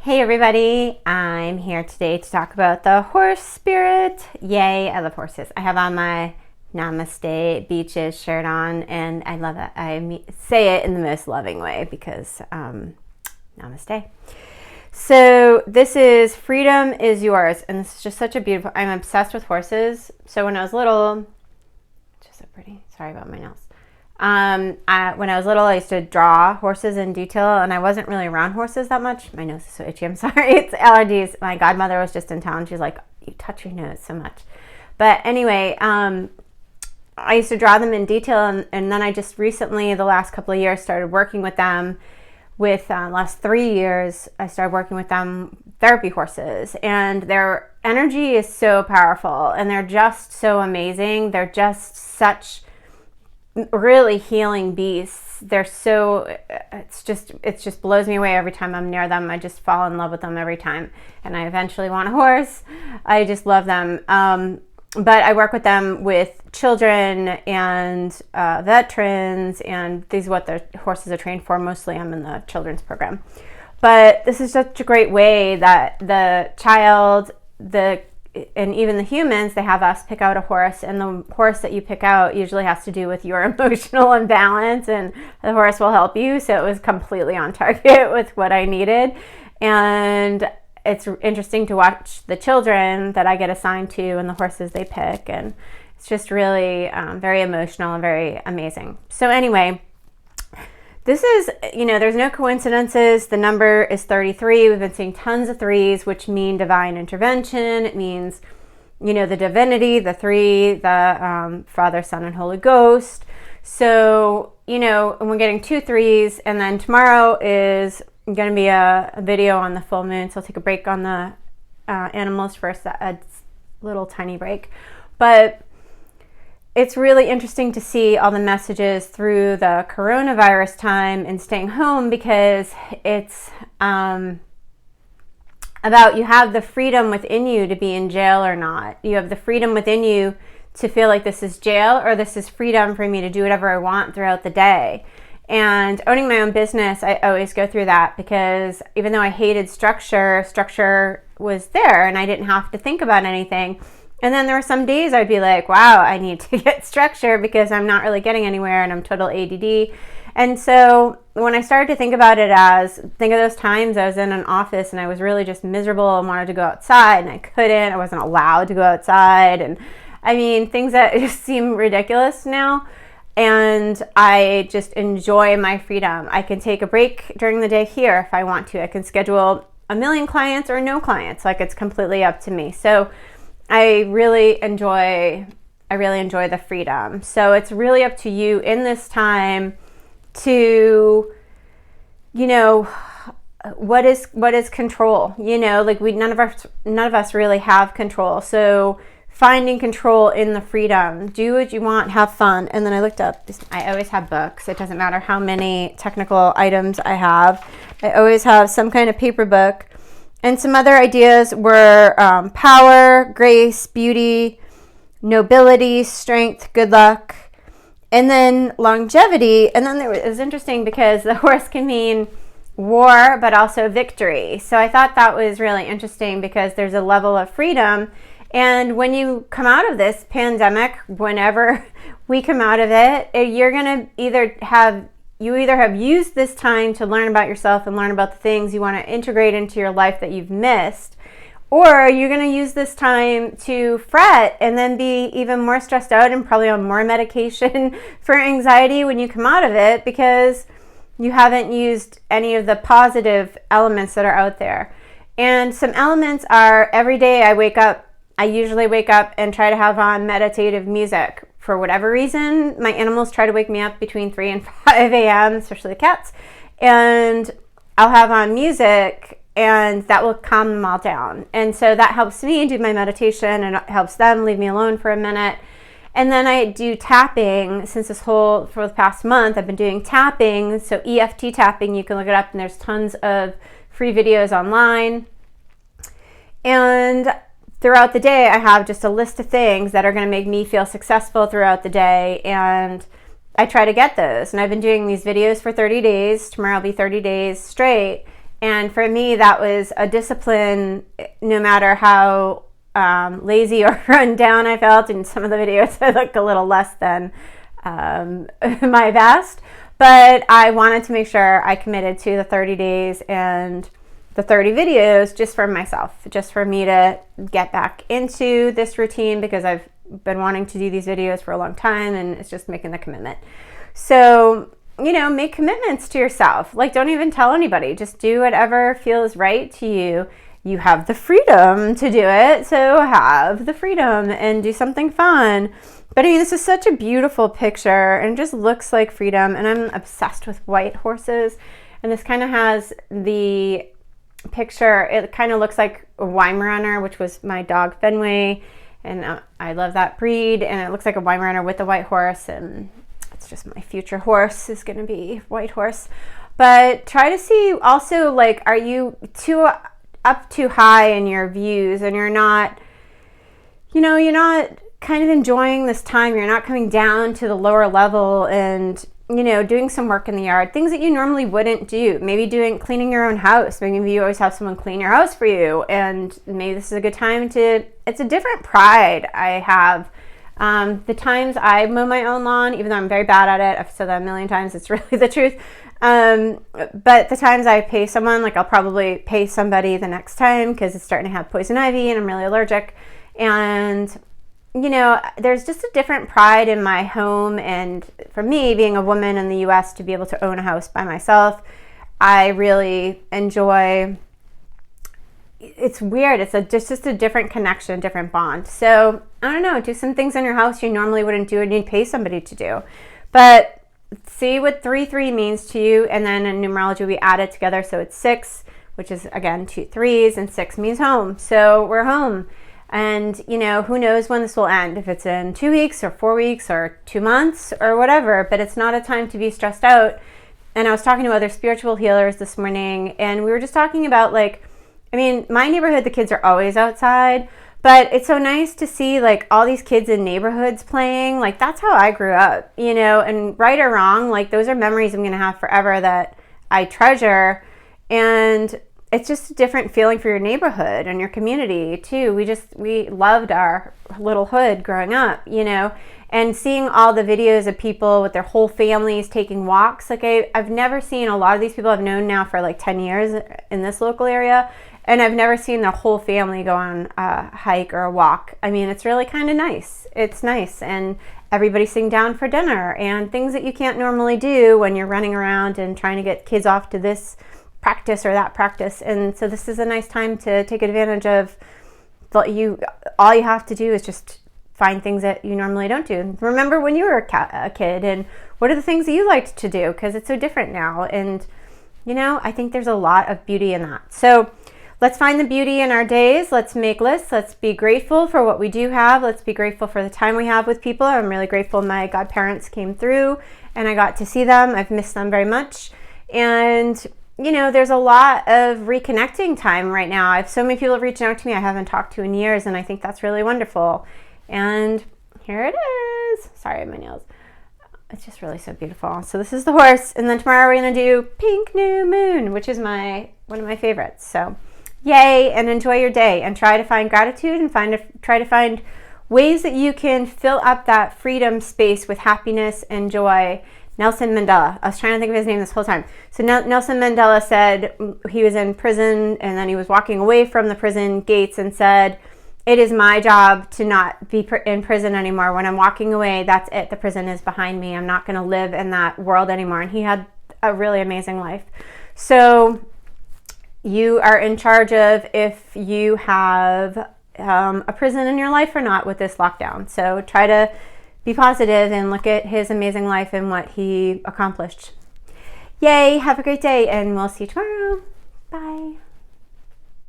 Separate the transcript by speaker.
Speaker 1: Hey everybody, I'm here today to talk about the horse spirit. Yay, I love horses. I have on my Namaste Beaches shirt on and I love it. I say it in the most loving way because Namaste. So this is Freedom is Yours, and this is just such a beautiful, I'm obsessed with horses. So when I was little, just so pretty, sorry about my nails. When I was little, I used to draw horses in detail, and I wasn't really around horses that much. My nose is so itchy. I'm sorry. It's allergies. My godmother was just in town. She's like, you touch your nose so much. But anyway, I used to draw them in detail, and then I just recently, the last couple of years, started working with them. Last 3 years, I started working with them, therapy horses, and their energy is so powerful, and they're just so amazing. They're just such really healing beasts. They're so, it just blows me away every time I'm near them. I just fall in love with them every time, and I eventually want a horse. I just love them. But I work with them with children and veterans, and these are what the horses are trained for. Mostly I'm in the children's program, but this is such a great way that the child, and even the humans, they have us pick out a horse, and the horse that you pick out usually has to do with your emotional imbalance, and the horse will help you. So it was completely on target with what I needed. And it's interesting to watch the children that I get assigned to and the horses they pick, and it's just really very emotional and very amazing. So anyway, this is, there's no coincidences. The number is 33. We've been seeing tons of threes, which mean divine intervention. It means, the divinity, the three, the Father, Son, and Holy Ghost. So, and we're getting 2 threes. And then tomorrow is going to be a video on the full moon. So I'll take a break on the animals first, a little tiny break. But it's really interesting to see all the messages through the coronavirus time and staying home, because it's about, you have the freedom within you to be in jail or not. You have the freedom within you to feel like this is jail or this is freedom for me to do whatever I want throughout the day. And owning my own business, I always go through that, because even though I hated structure was there and I didn't have to think about anything. And then there were some days I'd be like, wow, I need to get structure because I'm not really getting anywhere and I'm total ADD. And so when I started to think about it think of those times I was in an office and I was really just miserable and wanted to go outside and I couldn't, I wasn't allowed to go outside. And I mean, things that just seem ridiculous now. And I just enjoy my freedom. I can take a break during the day here if I want to. I can schedule 1 million clients or no clients. Like, it's completely up to me. So I really enjoy the freedom. So it's really up to you in this time to, what is control? Like none of us really have control. So finding control in the freedom, do what you want, have fun. And then I looked up, I always have books. It doesn't matter how many technical items I have. I always have some kind of paper book. And some other ideas were power, grace, beauty, nobility, strength, good luck, and then longevity. And then it was interesting because the horse can mean war, but also victory. So I thought that was really interesting because there's a level of freedom. And when you come out of this pandemic, whenever we come out of it, you're going to either have used this time to learn about yourself and learn about the things you want to integrate into your life that you've missed, or you're going to use this time to fret and then be even more stressed out and probably on more medication for anxiety when you come out of it, because you haven't used any of the positive elements that are out there. And some elements are, every day I usually wake up and try to have on meditative music. For whatever reason, my animals try to wake me up between 3 and 5 a.m., especially the cats. And I'll have on music, and that will calm them all down. And so that helps me do my meditation, and it helps them leave me alone for a minute. And then I do tapping. For the past month, I've been doing tapping. So EFT tapping, you can look it up, and there's tons of free videos online. And throughout the day, I have just a list of things that are going to make me feel successful throughout the day, and I try to get those. And I've been doing these videos for 30 days. Tomorrow will be 30 days straight, And for me, that was a discipline, no matter how lazy or run down I felt. In some of the videos, I looked a little less than my best. But I wanted to make sure I committed to the 30 days and the 30 videos just for myself, just for me to get back into this routine, because I've been wanting to do these videos for a long time, and it's just making the commitment. So, you know, make commitments to yourself. Like, don't even tell anybody. Just do whatever feels right to you. You have the freedom to do it, so have the freedom and do something fun. But I mean, this is such a beautiful picture and just looks like freedom. And I'm obsessed with white horses. And this kind of has the picture, it kind of looks like a Weimaraner, which was my dog Fenway. And I love that breed. And it looks like a Weimaraner with a white horse. And it's just my future horse is going to be white horse. But try to see also, like, are you up too high in your views, and you're not, you know, you're not kind of enjoying this time. You're not coming down to the lower level and, you know, doing some work in the yard, things that you normally wouldn't do. Maybe cleaning your own house. Maybe you always have someone clean your house for you, and maybe this is a good time it's a different pride I have. The times I mow my own lawn, even though I'm very bad at it, I've said that a million times, it's really the truth. But the times I pay someone, like I'll probably pay somebody the next time because it's starting to have poison ivy and I'm really allergic. And, you know, there's just a different pride in my home. And for me, being a woman in the US, to be able to own a house by myself, I really enjoy. It's weird. It's just a different connection, different bond. So I don't know, do some things in your house you normally wouldn't do and you'd pay somebody to do. But see what 3-3 means to you, and then in numerology we add it together, so it's 6, which is again 2 3s, and 6 means home. So we're home, and you know, who knows when this will end, if it's in 2 weeks or 4 weeks or 2 months or whatever, but it's not a time to be stressed out. And I was talking to other spiritual healers this morning, and we were just talking about, like, I mean, my neighborhood, the kids are always outside, but it's so nice to see, like, all these kids in neighborhoods playing. Like, that's how I grew up, you know, and right or wrong, like, those are memories I'm going to have forever that I treasure. And it's just a different feeling for your neighborhood and your community, too. We loved our little hood growing up, you know, and seeing all the videos of people with their whole families taking walks. Like, I've never seen a lot of these people I've known now for like 10 years in this local area. And I've never seen the whole family go on a hike or a walk. I mean, it's really kind of nice. It's nice. And everybody sitting down for dinner and things that you can't normally do when you're running around and trying to get kids off to this practice or that practice. And so this is a nice time to take advantage of. All you have to do is just find things that you normally don't do. Remember when you were a kid, and what are the things that you liked to do? Because it's so different now. And, you know, I think there's a lot of beauty in that. So let's find the beauty in our days. Let's make lists. Let's be grateful for what we do have. Let's be grateful for the time we have with people. I'm really grateful my godparents came through and I got to see them. I've missed them very much. And, you know, there's a lot of reconnecting time right now. I have so many people reaching out to me I haven't talked to in years, and I think that's really wonderful. And here it is. Sorry, my nails. It's just really so beautiful. So this is the horse. And then tomorrow we're going to do Pink New Moon, which is one of my favorites. So yay, and enjoy your day, and try to find gratitude, and try to find ways that you can fill up that freedom space with happiness and joy. Nelson Mandela. I was trying to think of his name this whole time. So Nelson Mandela said he was in prison, and then he was walking away from the prison gates and said, "It is my job to not be in prison anymore. When I'm walking away, that's it. The prison is behind me. I'm not going to live in that world anymore." And he had a really amazing life. So you are in charge of if you have a prison in your life or not with this lockdown. So try to be positive and look at his amazing life and what he accomplished. Yay, have a great day, and we'll see you tomorrow. Bye.